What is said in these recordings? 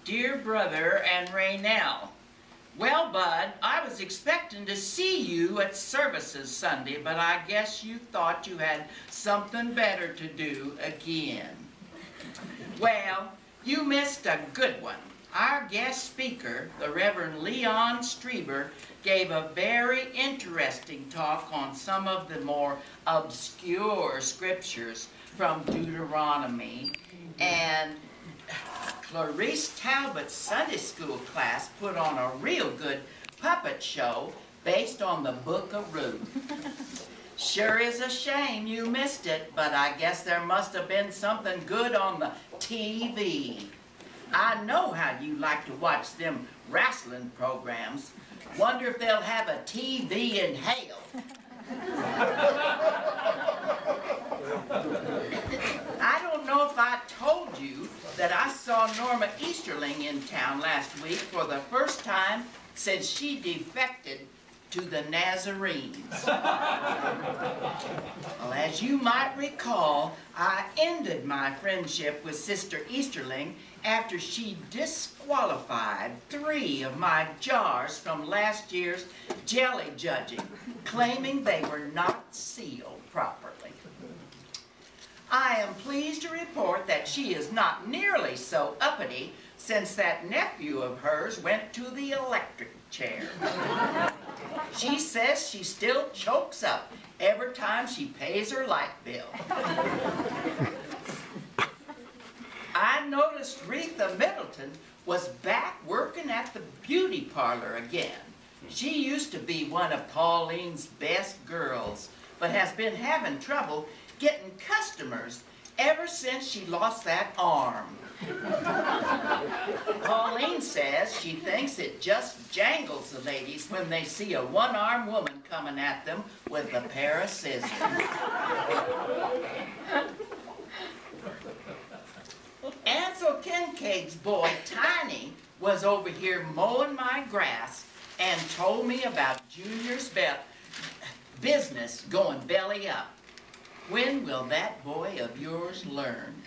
Dear Brother and Raynell, well, Bud, I was expecting to see you at services Sunday, but I guess you thought you had something better to do again. Well, you missed a good one. Our guest speaker, the Reverend Leon Strieber, gave a very interesting talk on some of the more obscure scriptures from Deuteronomy, and Clarice Talbot's Sunday school class put on a real good puppet show based on the book of Ruth. Sure is a shame you missed it, but I guess there must have been something good on the TV. I know how you like to watch them wrestling programs. Wonder if they'll have a TV in hell. I don't know if I told you that I saw Norma Easterling in town last week for the first time since she defected to the Nazarenes. Well, as you might recall, I ended my friendship with Sister Easterling after she disqualified 3 of my jars from last year's jelly judging, claiming they were not sealed properly. I am pleased to report that she is not nearly so uppity since that nephew of hers went to the electric chair. She says she still chokes up every time she pays her light bill. I noticed Retha Middleton was back working at the beauty parlor again. She used to be one of Pauline's best girls, but has been having trouble getting customers ever since she lost that arm. Pauline says she thinks it just jangles the ladies when they see a one-armed woman coming at them with a pair of scissors. Ansel Kincaid's boy, Tiny, was over here mowing my grass and told me about Junior's business going belly up. When will that boy of yours learn?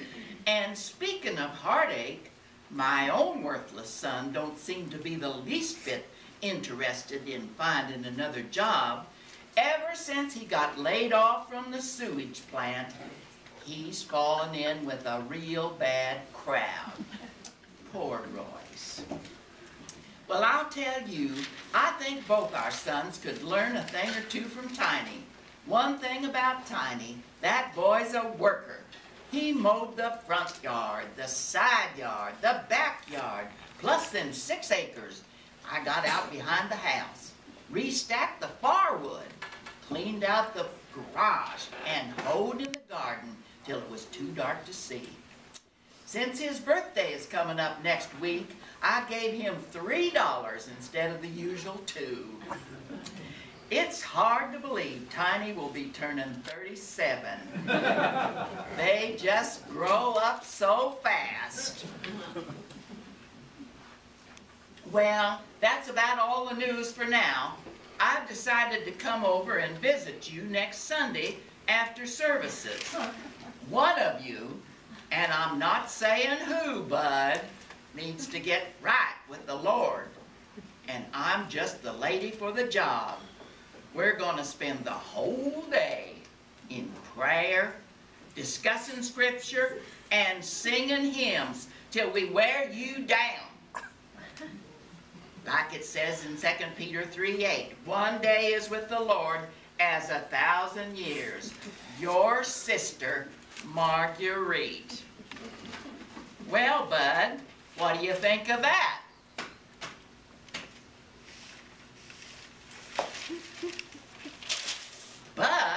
And speaking of heartache, my own worthless son don't seem to be the least bit interested in finding another job. Ever since he got laid off from the sewage plant, he's fallen in with a real bad crowd. Poor Royce. Well, I'll tell you, I think both our sons could learn a thing or two from Tiny. One thing about Tiny, that boy's a worker. He mowed the front yard, the side yard, the backyard, plus them 6 acres I got out behind the house, restacked the firewood, cleaned out the garage, and hoed in the garden till it was too dark to see. Since his birthday is coming up next week, I gave him $3 instead of the usual $2. It's hard to believe Tiny will be turning 37. They just grow up so fast. Well, that's about all the news for now. I've decided to come over and visit you next Sunday after services. One of you, and I'm not saying who, Bud, needs to get right with the Lord. And I'm just the lady for the job. We're going to spend the whole day in prayer, discussing scripture, and singing hymns till we wear you down. Like it says in 2 Peter 3:8, one day is with the Lord as 1,000 years. Your sister, Marguerite. Well, Bud, what do you think of that? Bud?